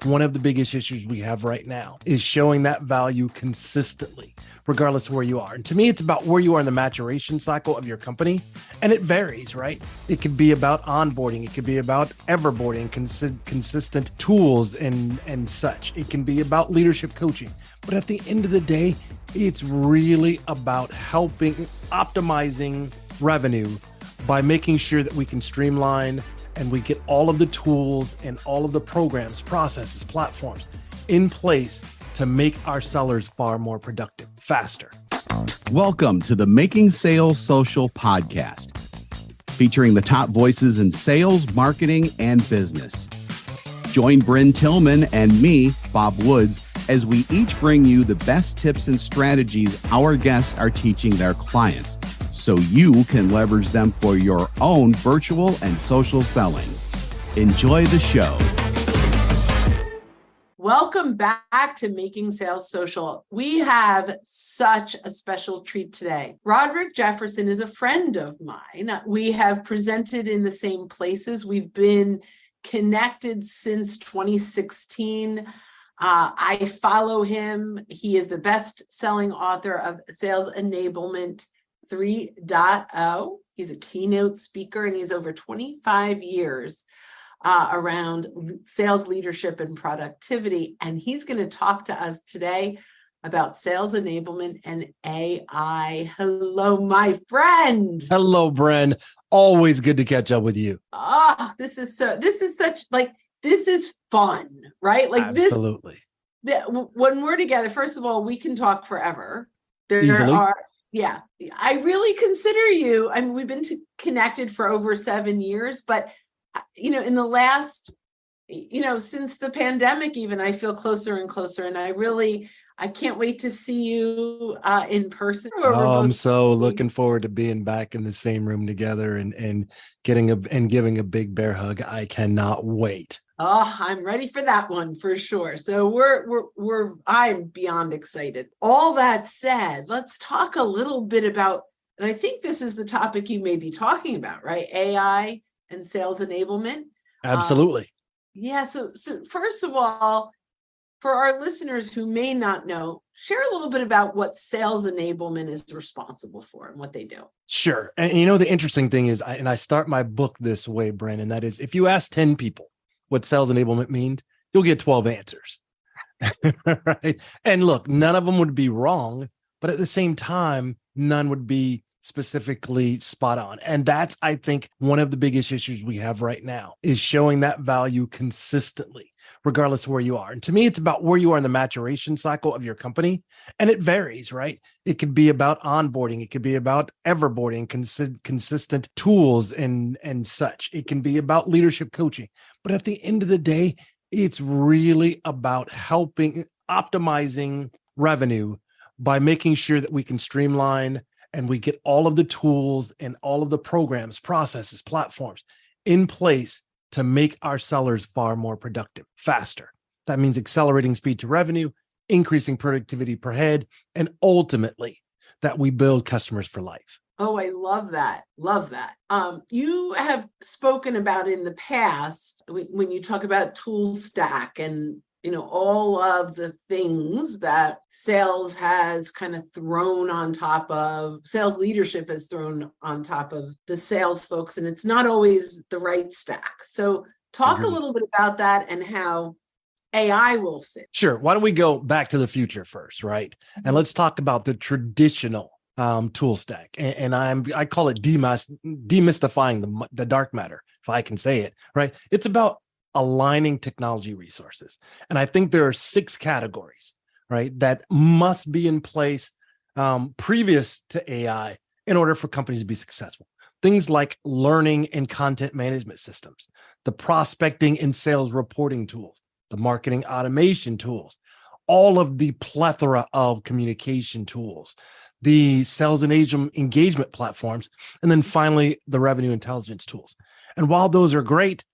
one of the biggest issues we have right now is showing that value consistently, regardless of where you are. And to me, it's about where you are in the maturation cycle of your company. And it varies, right? It could be about onboarding. It could be about everboarding, consistent tools and such. It can be about leadership coaching. But at the end of the day, it's really about helping optimizing revenue by making sure that we can streamline and we get all of the tools and all of the programs, processes, platforms in place to make our sellers far more productive, faster. Welcome to the Making Sales Social podcast, featuring the top voices in sales, marketing, and business. Join Bryn Tillman and me, Bob Woods, as we each bring you the best tips and strategies our guests are teaching their clients, so you can leverage them for your own virtual and social selling. Enjoy the show. Welcome back to Making Sales Social. We have such a special treat today. Roderick Jefferson is a friend of mine. We have presented in the same places. We've been connected since 2016. I follow him. He is the best-selling author of Sales Enablement 3.0. He's a keynote speaker, and he's over 25 years around sales leadership and productivity. And he's going to talk to us today about sales enablement and AI. Hello, my friend. Hello, Bryn. Always good to catch up with you. This is fun, right? Like Absolutely. When we're together, first of all, we can talk forever. Easily. I really consider you, I mean, we've been connected for over 7 years, but in the last, since the pandemic, even I feel closer and closer, and I can't wait to see you in person. I'm so looking forward to being back in the same room together and giving a big bear hug. I cannot wait. Oh, I'm ready for that one for sure. So I'm beyond excited. All that said, let's talk a little bit about, and I think this is the topic you may be talking about, right? AI and sales enablement. Absolutely. So first of all, for our listeners who may not know, share a little bit about what sales enablement is responsible for and what they do. Sure. And the interesting thing is, I start my book this way, Bryn, and that is, if you ask 10 people what sales enablement means, you'll get 12 answers. Right? And look, none of them would be wrong, but at the same time, none would be specifically spot on. And that's, I think, one of the biggest issues we have right now is showing that value consistently, regardless of where you are. And to me, it's about where you are in the maturation cycle of your company. And it varies, right? It could be about onboarding. It could be about everboarding, consistent tools and such. It can be about leadership coaching. But at the end of the day, it's really about helping optimizing revenue by making sure that we can streamline and we get all of the tools and all of the programs, processes, platforms in place to make our sellers far more productive, faster. That means accelerating speed to revenue, increasing productivity per head, and ultimately that we build customers for life. Oh, I love that. Love that. You have spoken about in the past, when you talk about tool stack and all of the things that sales has kind of thrown on top of, sales leadership has thrown on top of the sales folks, and it's not always the right stack. So talk a little bit about that and how AI will fit. Sure. Why don't we go back to the future first, right? And let's talk about the traditional tool stack. And I call it demystifying the dark matter, if I can say it, right? It's about aligning technology resources. And I think there are 6 categories, right, that must be in place previous to AI in order for companies to be successful. Things like learning and content management systems, the prospecting and sales reporting tools, the marketing automation tools, all of the plethora of communication tools, the sales and engagement platforms, and then finally the revenue intelligence tools. And while those are great,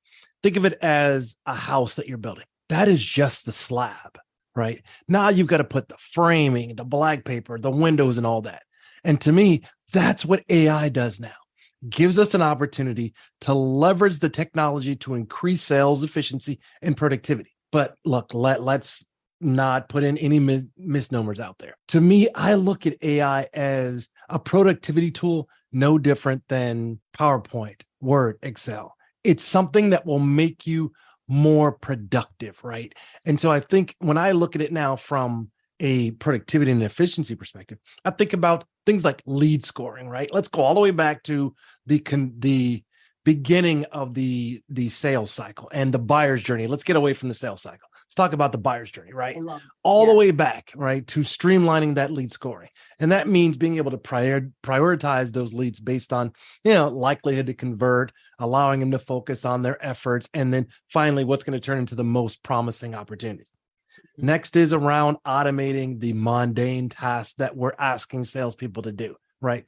think of it as a house that you're building. That is just the slab, right? Now you've got to put the framing, the black paper, the windows, and all that. And to me, that's what AI does now. Gives us an opportunity to leverage the technology to increase sales efficiency and productivity. But look, let's not put in any misnomers out there. To me, I look at AI as a productivity tool, no different than PowerPoint, Word, Excel. It's something that will make you more productive, right? And so I think when I look at it now from a productivity and efficiency perspective, I think about things like lead scoring, right? Let's go all the way back to the beginning of the sales cycle and the buyer's journey. Let's get away from the sales cycle. Let's talk about the buyer's journey, right? All the way back, right, to streamlining that lead scoring. And that means being able to prioritize those leads based on, likelihood to convert, allowing them to focus on their efforts, and then finally what's going to turn into the most promising opportunities. Next is around automating the mundane tasks that we're asking salespeople to do, right?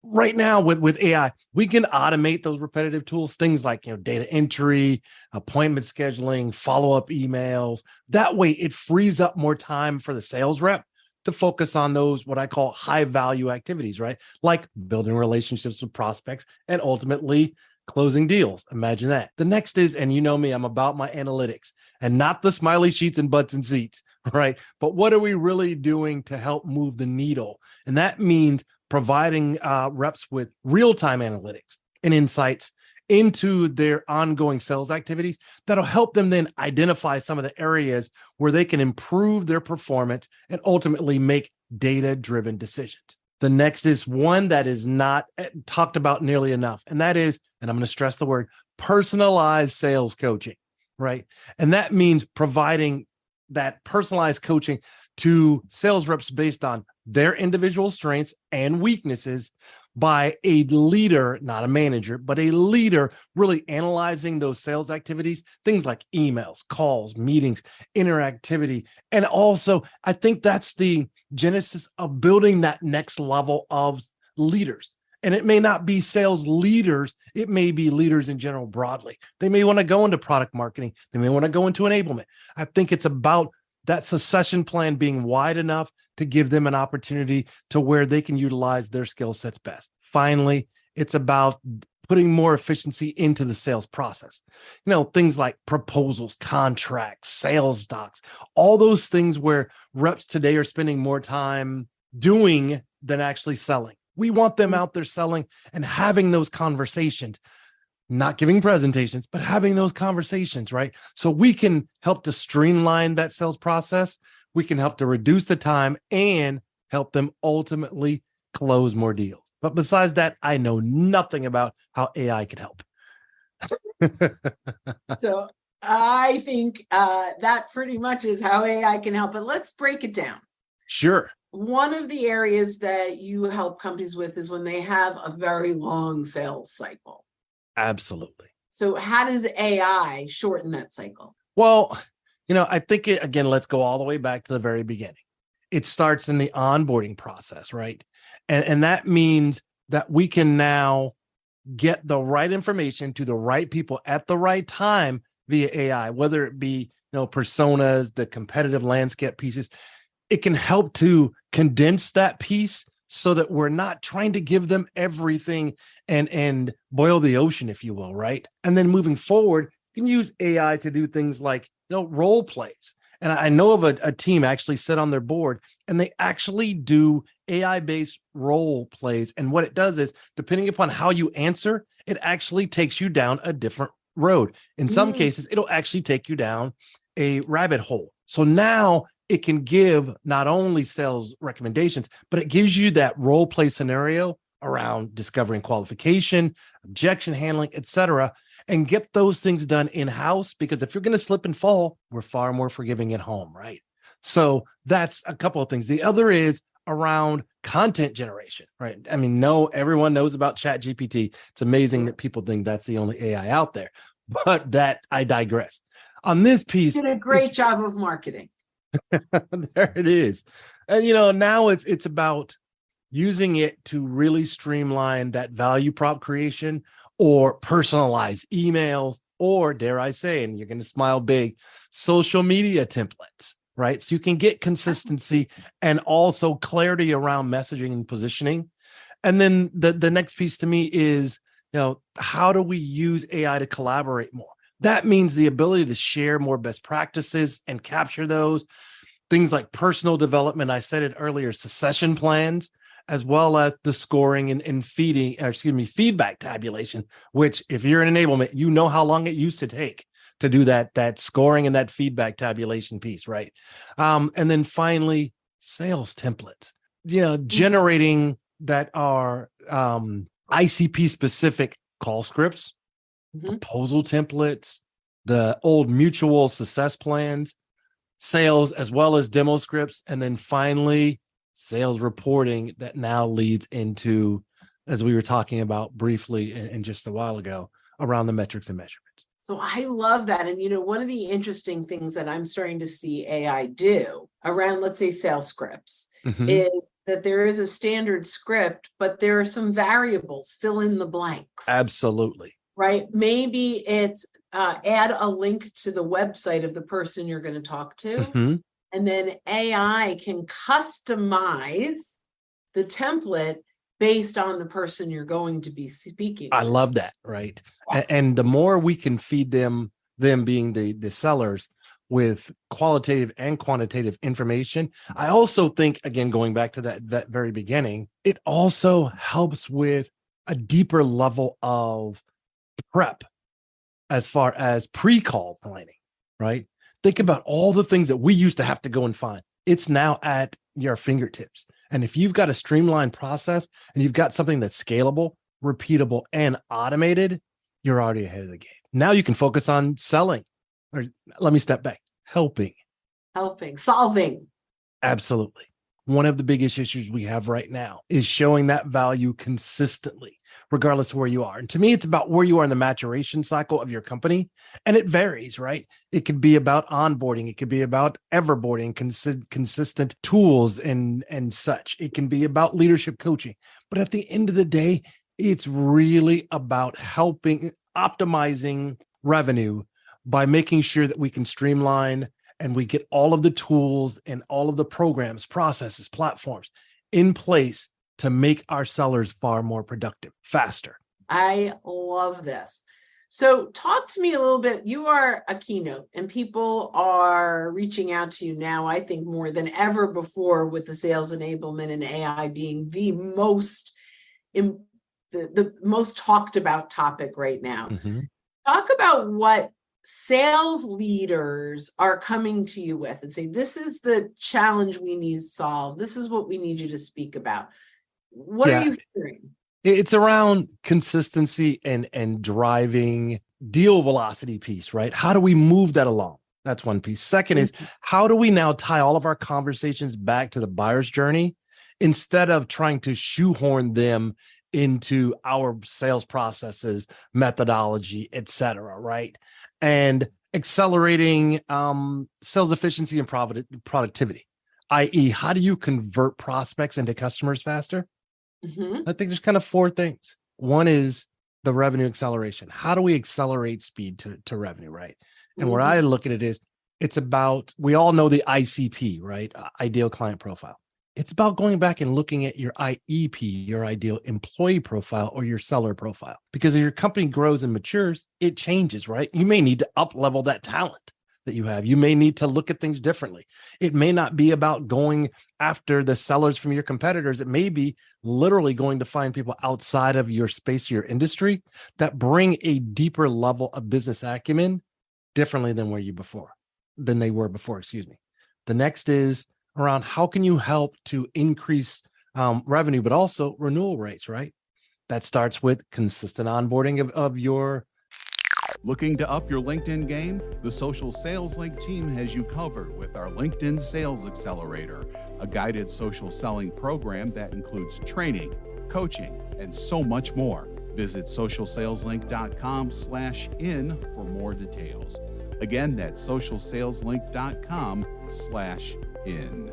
Right now with AI, we can automate those repetitive tools, things like data entry, appointment scheduling, follow-up emails. That way it frees up more time for the sales rep to focus on those, what I call high value activities, right? Like building relationships with prospects and ultimately closing deals. Imagine that. The next is, and you know me, I'm about my analytics and not the smiley sheets and butts and seats, right? But what are we really doing to help move the needle? And that means providing reps with real-time analytics and insights into their ongoing sales activities that'll help them then identify some of the areas where they can improve their performance and ultimately make data-driven decisions. The next is one that is not talked about nearly enough, and that is, and I'm going to stress the word, personalized sales coaching, right? And that means providing that personalized coaching to sales reps based on their individual strengths and weaknesses by a leader, not a manager, but a leader really analyzing those sales activities, things like emails, calls, meetings, interactivity. And also, I think that's the genesis of building that next level of leaders. And it may not be sales leaders, it may be leaders in general broadly. They may want to go into product marketing, they may want to go into enablement. I think it's about that succession plan being wide enough to give them an opportunity to where they can utilize their skill sets best. Finally, it's about putting more efficiency into the sales process. Things like proposals, contracts, sales docs, all those things where reps today are spending more time doing than actually selling. We want them out there selling and having those conversations, not giving presentations, but having those conversations, right? So we can help to streamline that sales process. We can help to reduce the time and help them ultimately close more deals. But besides that, I know nothing about how AI could help. So I think that pretty much is how AI can help. But let's break it down. Sure. One of the areas that you help companies with is when they have a very long sales cycle. Absolutely. So how does AI shorten that cycle? Well, I think, again, let's go all the way back to the very beginning. It starts in the onboarding process, right? And that means that we can now get the right information to the right people at the right time via AI, whether it be, personas, the competitive landscape pieces. It can help to condense that piece so that we're not trying to give them everything and boil the ocean, if you will, right? And then moving forward, you can use AI to do things like, role plays. And I know of a team actually sit on their board and they actually do AI-based role plays. And what it does is, depending upon how you answer, it actually takes you down a different road. In some cases, it'll actually take you down a rabbit hole. So now it can give not only sales recommendations, but it gives you that role play scenario around discovering qualification, objection handling, etc., and get those things done in-house, because if you're going to slip and fall, we're far more forgiving at home, right? So that's a couple of things. The other is around content generation, right? I mean, everyone knows about ChatGPT. It's amazing that people think that's the only AI out there, but I digress. On this piece, did a great job of marketing. There it is. And now it's about using it to really streamline that value prop creation or personalize emails, or dare I say, and you're going to smile big, social media templates, right? So you can get consistency and also clarity around messaging and positioning. And then the next piece to me is, how do we use AI to collaborate more? That means the ability to share more best practices and capture those things like personal development. I said it earlier, succession plans, as well as the scoring and feedback tabulation, which if you're in enablement, you know how long it used to take to do that scoring and that feedback tabulation piece, right? And then finally, sales templates, generating that are ICP specific call scripts, proposal templates, the old mutual success plans, sales as well as demo scripts, and then finally sales reporting that now leads into, as we were talking about briefly in just a while ago, around the metrics and measurements. So I love that. And, one of the interesting things that I'm starting to see AI do around, let's say, sales scripts is that there is a standard script, but there are some variables, fill in the blanks. Absolutely. Right? Maybe it's add a link to the website of the person you're going to talk to. And then AI can customize the template based on the person you're going to be speaking I love that, right? And the more we can feed them being the sellers, with qualitative and quantitative information, I also think, again, going back to that very beginning, it also helps with a deeper level of prep as far as pre-call planning, right? Think about all the things that we used to have to go and find. It's now at your fingertips. And if you've got a streamlined process and you've got something that's scalable, repeatable, and automated, you're already ahead of the game. Now you can focus on selling, or let me step back, helping, solving. Absolutely. One of the biggest issues we have right now is showing that value consistently, regardless of where you are. And to me, it's about where you are in the maturation cycle of your company. And it varies, right? It could be about onboarding. It could be about everboarding, consistent tools and such. It can be about leadership coaching. But at the end of the day, it's really about helping optimizing revenue by making sure that we can streamline and we get all of the tools and all of the programs, processes, platforms in place to make our sellers far more productive, faster. I love this. So talk to me a little bit. You are a keynote and people are reaching out to you now, I think more than ever before, with the sales enablement and AI being the most talked about topic right now. Talk about what sales leaders are coming to you with and say, this is the challenge we need solved. This is what we need you to speak about. What are you hearing? It's around consistency and driving deal velocity piece, right? How do we move that along? That's one piece. Second is, how do we now tie all of our conversations back to the buyer's journey instead of trying to shoehorn them into our sales processes, methodology, et cetera, right? And accelerating sales efficiency and productivity, i.e., how do you convert prospects into customers faster? I think there's kind of four things. One is the revenue acceleration. How do we accelerate speed to revenue, right? And where I look at it is, it's about, we all know the ICP, right? Ideal client profile. It's about going back and looking at your IEP, your ideal employee profile, or your seller profile. Because as your company grows and matures, it changes, right? You may need to up-level that talent that you have. You may need to look at things differently. It may not be about going after the sellers from your competitors. It may be literally going to find people outside of your space, your industry, that bring a deeper level of business acumen differently than they were before, excuse me. The next is around how can you help to increase revenue, but also renewal rates, right? That starts with consistent onboarding of your. Looking to up your LinkedIn game? The Social Sales Link team has you covered with our LinkedIn Sales Accelerator, a guided social selling program that includes training, coaching, and so much more. Visit socialsaleslink.com/in for more details. Again, that's socialsaleslink.com/in.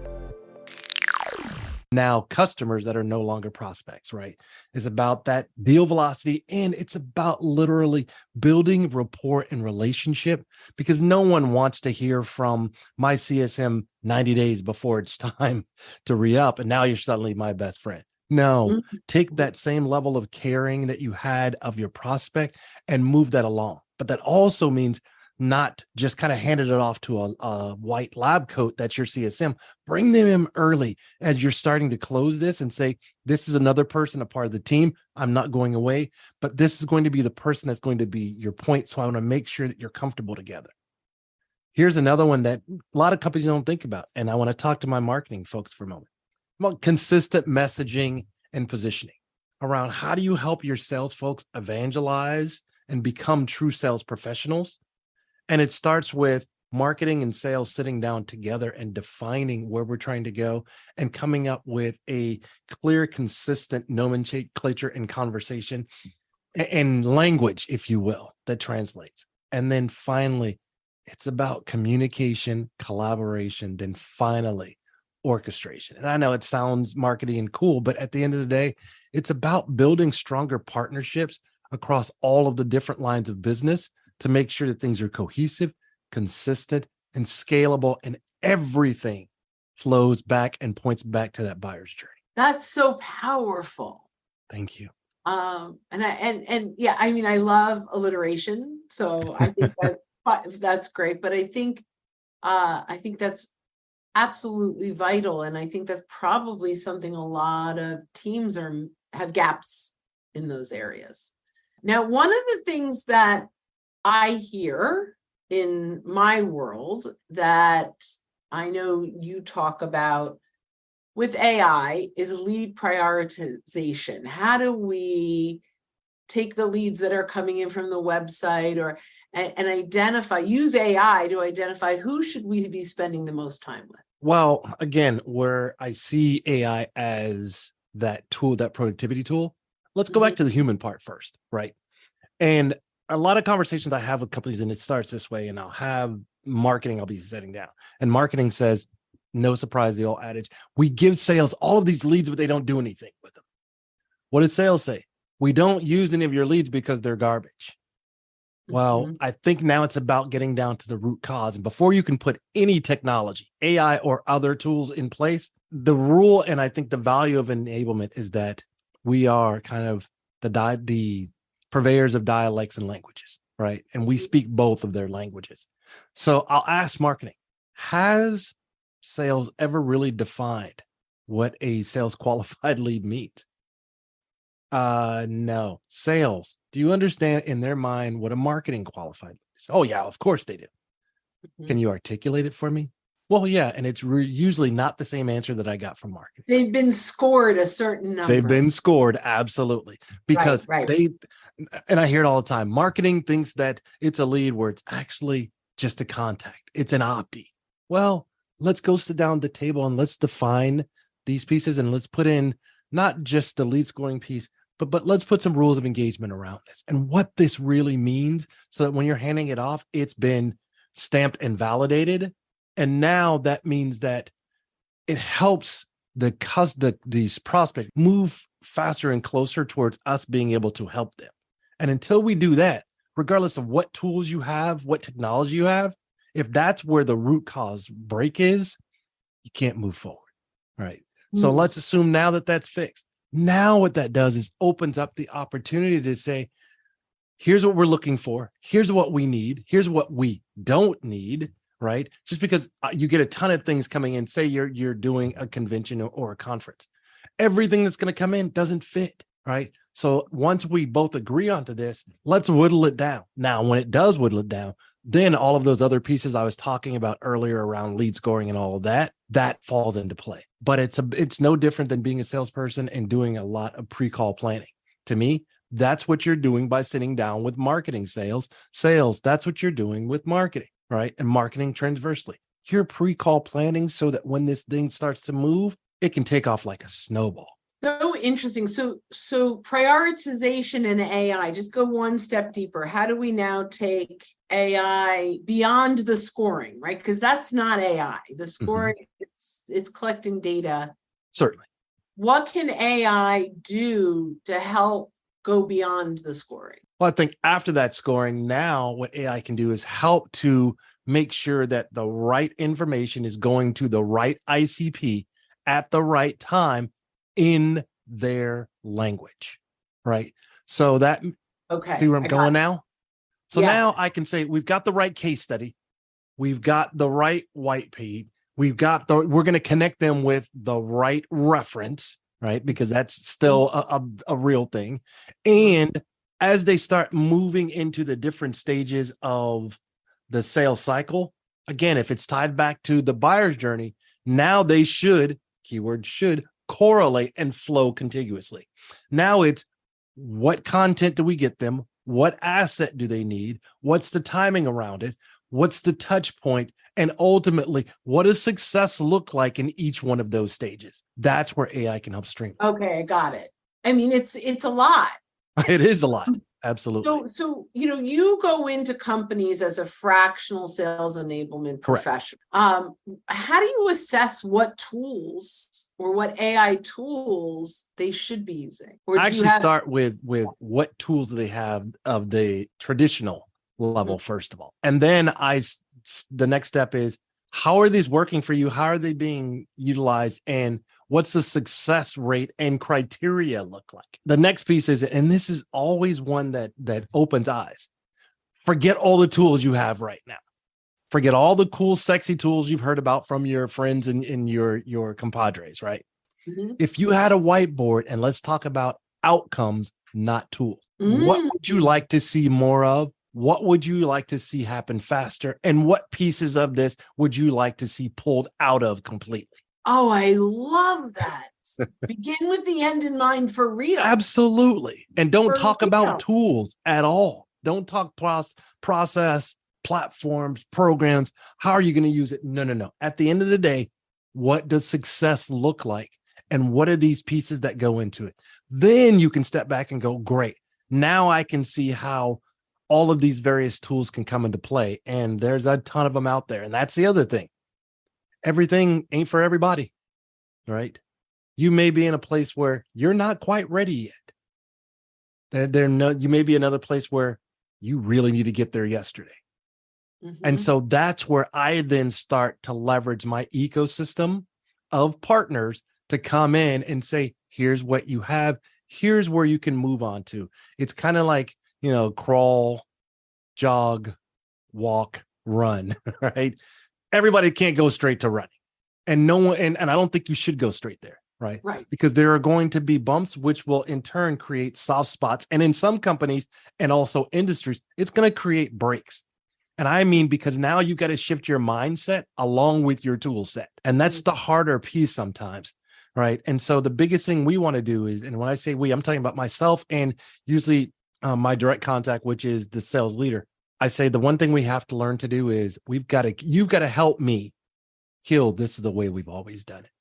Now, customers that are no longer prospects, right? It's about that deal velocity, and it's about literally building rapport and relationship, because no one wants to hear from my CSM 90 days before it's time to re-up, and now you're suddenly my best friend. No, take that same level of caring that you had of your prospect and move that along. But that also means not just kind of handed it off to a white lab coat that's your CSM. Bring them in early as you're starting to close this and say, this is another person, a part of the team. I'm not going away, but this is going to be the person that's going to be your point. So I want to make sure that you're comfortable together. Here's another one that a lot of companies don't think about. And I want to talk to my marketing folks for a moment about consistent messaging and positioning around how do you help your sales folks evangelize and become true sales professionals. And it starts with marketing and sales sitting down together and defining where we're trying to go and coming up with a clear, consistent nomenclature and conversation and language, if you will, that translates. And then finally, it's about communication, collaboration, then finally orchestration. And I know it sounds marketing and cool, but at the end of the day, it's about building stronger partnerships across all of the different lines of business to make sure that things are cohesive, consistent, and scalable, and everything flows back and points back to that buyer's journey. That's so powerful. Thank you. And yeah, I mean, I love alliteration, so I think that's great. But I think that's absolutely vital, and I think that's probably something a lot of teams have gaps in those areas. Now, one of the things that I hear in my world that I know you talk about with AI is lead prioritization. How do we take the leads that are coming in from the website and use AI to identify who should we be spending the most time with? Well, again, where I see AI as that tool, that productivity tool, let's go back to the human part first, right? And a lot of conversations I have with companies, and it starts this way, and I'll have marketing, I'll be setting down. And marketing says, no surprise, the old adage, we give sales all of these leads, but they don't do anything with them. What does sales say? We don't use any of your leads because they're garbage. Well, I think now it's about getting down to the root cause. And before you can put any technology, AI or other tools in place, the rule, and I think the value of enablement is that we are kind of the purveyors of dialects and languages, right? And we speak both of their languages. So I'll ask marketing, has sales ever really defined what a sales qualified lead means? No. Sales, do you understand in their mind what a marketing qualified is? Oh yeah, of course they do. Can you articulate it for me? Well, yeah, and it's usually not the same answer that I got from marketing. They've been scored a certain number. They've been scored, absolutely. Because and I hear it all the time, marketing thinks that it's a lead where it's actually just a contact. It's an opti. Well, let's go sit down at the table and let's define these pieces and let's put in not just the lead scoring piece, but let's put some rules of engagement around this and what this really means so that when you're handing it off, it's been stamped and validated. And now that means that it helps these prospects move faster and closer towards us being able to help them. And until we do that, regardless of what tools you have, what technology you have, if that's where the root cause break is, you can't move forward, right? So let's assume now that that's fixed. Now what that does is opens up the opportunity to say, here's what we're looking for. Here's what we need. Here's what we don't need, right? Just because you get a ton of things coming in, say you're doing a convention or a conference. Everything that's going to come in doesn't fit, right? So once we both agree onto this, let's whittle it down. Now, when it does whittle it down, then all of those other pieces I was talking about earlier around lead scoring and all of that falls into play. But it's no different than being a salesperson and doing a lot of pre-call planning. To me, that's what you're doing by sitting down with marketing sales, that's what you're doing with marketing, right? And marketing transversely. You're pre-call planning so that when this thing starts to move, it can take off like a snowball. So interesting. So prioritization and AI, just go one step deeper. How do we now take AI beyond the scoring, right? Because that's not AI. The scoring, it's collecting data. Certainly. What can AI do to help go beyond the scoring? Well, I think after that scoring, now what AI can do is help to make sure that the right information is going to the right ICP at the right time in their language, right? So that, see where I'm going now? So Yes. now I can say we've got the right case study. We've got the right white paper. We're going to connect them with the right reference, right? Because that's still a real thing. And as they start moving into the different stages of the sales cycle, again, if it's tied back to the buyer's journey, now they should, keyword should, correlate and flow contiguously. Now it's what content do we get them? What asset do they need? What's the timing around it? What's the touch point? And ultimately, what does success look like in each one of those stages? That's where AI can help stream. Okay, I got it. I mean, it's a lot. It is a lot. Absolutely. So you go into companies as a fractional sales enablement Correct. professional. How do you assess what tools or what AI tools they should be using? Or I actually start with what tools do they have of the traditional level, first of all. And then the next step is, how are these working for you? How are they being utilized? And what's the success rate and criteria look like? The next piece is, and this is always one that opens eyes. Forget all the tools you have right now. Forget all the cool, sexy tools you've heard about from your friends and your compadres, right? Mm-hmm. If you had a whiteboard, and let's talk about outcomes, not tools. What would you like to see more of? What would you like to see happen faster? And what pieces of this would you like to see pulled out of completely? Oh, I love that. Begin with the end in mind for real. Absolutely. And don't For talk real. about tools at all. Don't talk process, platforms, programs. How are you going to use it? No. At the end of the day, what does success look like? And what are these pieces that go into it? Then you can step back and go, great. Now I can see how all of these various tools can come into play. And there's a ton of them out there. And that's the other thing. Everything ain't for everybody, right? You may be in a place where you're not quite ready yet. You may be another place where you really need to get there yesterday. Mm-hmm. And so that's where I then start to leverage my ecosystem of partners to come in and say, here's what you have. Here's where you can move on to. It's kind of like, crawl, jog, walk, run, right? Everybody can't go straight to running, and no one, and I don't think you should go straight there, right? Right. Because there are going to be bumps, which will in turn create soft spots. And in some companies and also industries, it's going to create breaks. And I mean, because now you got to shift your mindset along with your tool set. And that's the harder piece sometimes, right? And so the biggest thing we want to do is, and when I say we, I'm talking about myself and usually my direct contact, which is the sales leader. I say the one thing we have to learn to do is you've got to help me kill this is the way we've always done it.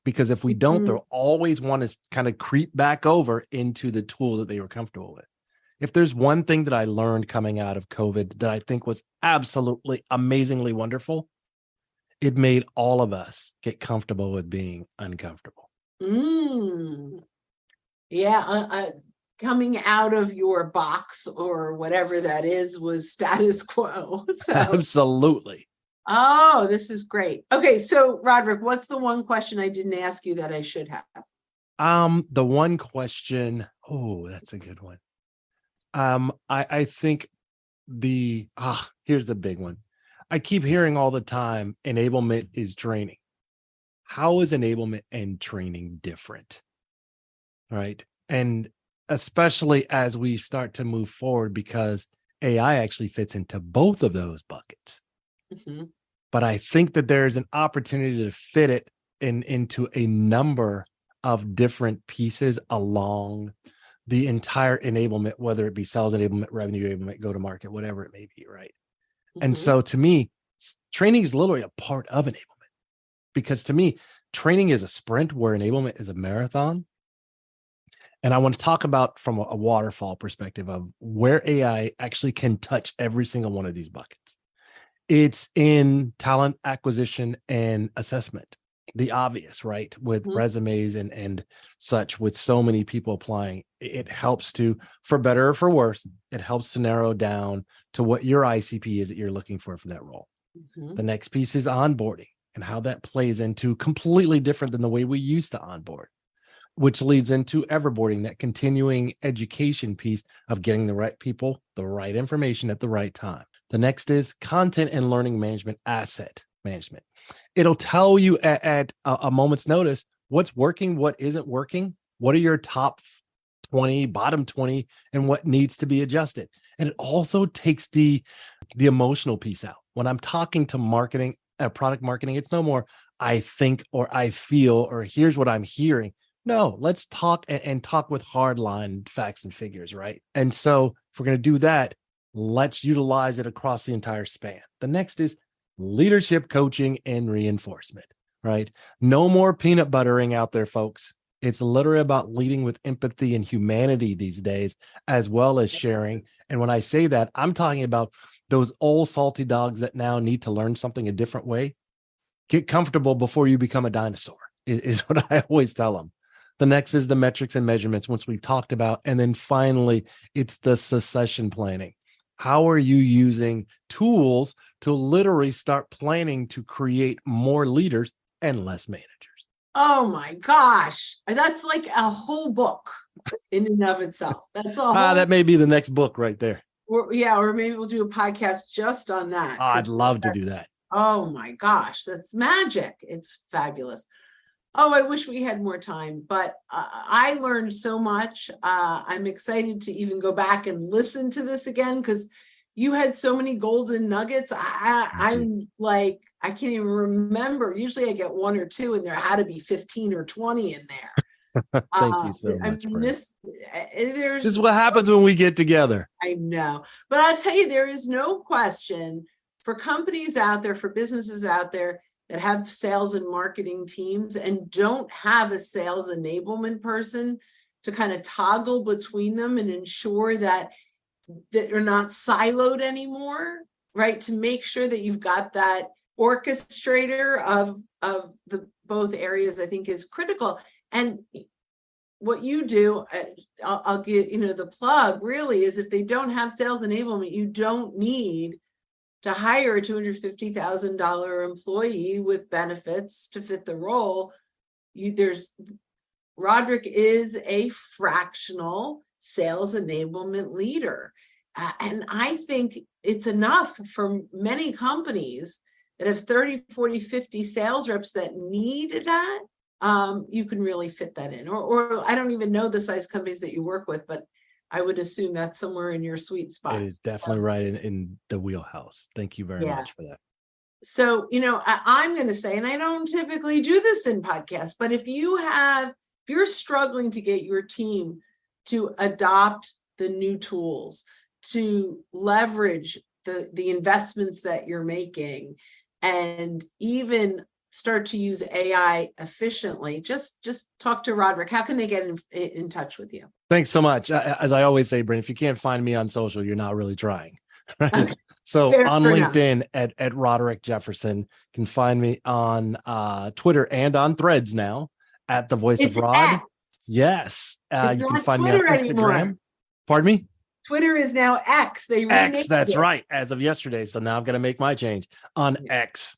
Because if we don't, they'll always want to kind of creep back over into the tool that they were comfortable with. If there's one thing that I learned coming out of COVID that I think was absolutely amazingly wonderful, it made all of us get comfortable with being uncomfortable. Yeah. Coming out of your box or whatever that is was status quo. So. Absolutely. Oh, this is great. Okay, so Roderick, what's the one question I didn't ask you that I should have? The one question, that's a good one. I think here's the big one. I keep hearing all the time, enablement is training. How is enablement and training different? Right. And especially as we start to move forward, because AI actually fits into both of those buckets. Mm-hmm. But I think that there's an opportunity to fit it into a number of different pieces along the entire enablement, whether it be sales enablement, revenue enablement, go-to-market, whatever it may be, right? Mm-hmm. And so to me, training is literally a part of enablement, because to me, training is a sprint where enablement is a marathon. And I want to talk about from a waterfall perspective of where AI actually can touch every single one of these buckets. It's in talent acquisition and assessment, the obvious, right? With resumes and such, with so many people applying, it helps to, for better or for worse, it helps to narrow down to what your ICP is that you're looking for that role. Mm-hmm. The next piece is onboarding and how that plays into completely different than the way we used to onboard. which leads into everboarding, that continuing education piece of getting the right people, the right information at the right time. The next is content and learning management, asset management. It'll tell you at a moment's notice what's working, what isn't working, what are your top 20, bottom 20, and what needs to be adjusted. And it also takes the emotional piece out. When I'm talking to marketing, product marketing, it's no more I think or I feel or here's what I'm hearing. No, let's talk and talk with hardline facts and figures, right? And so if we're going to do that, let's utilize it across the entire span. The next is leadership coaching and reinforcement, right? No more peanut buttering out there, folks. It's literally about leading with empathy and humanity these days, as well as sharing. And when I say that, I'm talking about those old salty dogs that now need to learn something a different way. Get comfortable before you become a dinosaur, is what I always tell them. The next is the metrics and measurements, which we've talked about. And then finally, it's the succession planning. How are you using tools to literally start planning to create more leaders and less managers? Oh my gosh. That's like a whole book in and of itself. That's a whole That may be the next book right there. or maybe we'll do a podcast just on that. I'd love to do that. Oh my gosh, that's magic. It's fabulous. Oh, I wish we had more time, but I learned so much. I'm excited to even go back and listen to this again because you had so many golden nuggets. I'm like, I can't even remember. Usually I get one or two and there had to be 15 or 20 in there. Thank you so much. This is what happens when we get together. I know. But I'll tell you, there is no question for companies out there, for businesses out there that have sales and marketing teams and don't have a sales enablement person to kind of toggle between them and ensure that they're not siloed anymore, right? To make sure that you've got that orchestrator of the both areas, I think is critical. And what you do, I'll give the plug really is if they don't have sales enablement, you don't need to hire a $250,000 employee with benefits to fit the role. Roderick is a fractional sales enablement leader. And I think it's enough for many companies that have 30, 40, 50 sales reps that need that. You can really fit that in. Or I don't even know the size companies that you work with, but I would assume that's somewhere in your sweet spot. It is definitely right in the wheelhouse. Thank you very much for that. So, I'm going to say, and I don't typically do this in podcasts, but if you're struggling to get your team to adopt the new tools, to leverage the investments that you're making, and even start to use AI efficiently, just talk to Roderick. How can they get in touch with you? Thanks so much. As I always say, Brent, if you can't find me on social, you're not really trying. Right? Okay. So Fair on enough. LinkedIn at Roderick Jefferson, you can find me on Twitter and on Threads now at The Voice of Rod. X. Yes. You can find Twitter me on Instagram. anymore. Pardon me? Twitter is now X. They X, that's it. right, as of yesterday. So now I'm going to make my change on X,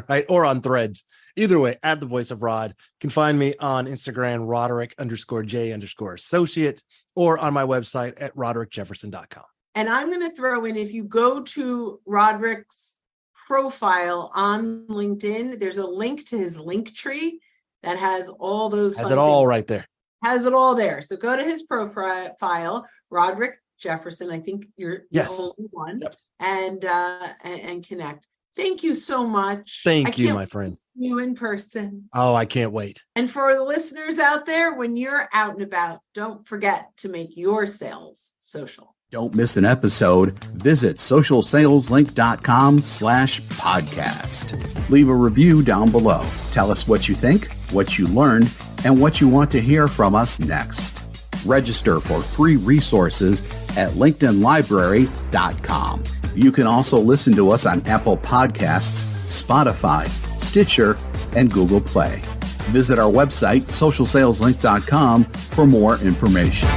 right? Or on Threads. Either way, at The Voice of Rod. You can find me on Instagram, Roderick_J_associate, or on my website at roderickjefferson.com. And I'm going to throw in, if you go to Roderick's profile on LinkedIn, there's a link to his link tree that has all those. Has it all right there. Has it all there. So go to his profile, Roderick Jefferson. I think you're the only one. Yep. And connect. Thank you so much. Thank you, my friend. See you in person. Oh, I can't wait. And for the listeners out there, when you're out and about, don't forget to make your sales social. Don't miss an episode. Visit socialsaleslink.com/podcast. Leave a review down below. Tell us what you think, what you learned, and what you want to hear from us next. Register for free resources at linkedinlibrary.com. You can also listen to us on Apple Podcasts, Spotify, Stitcher, and Google Play. Visit our website, socialsaleslink.com, for more information.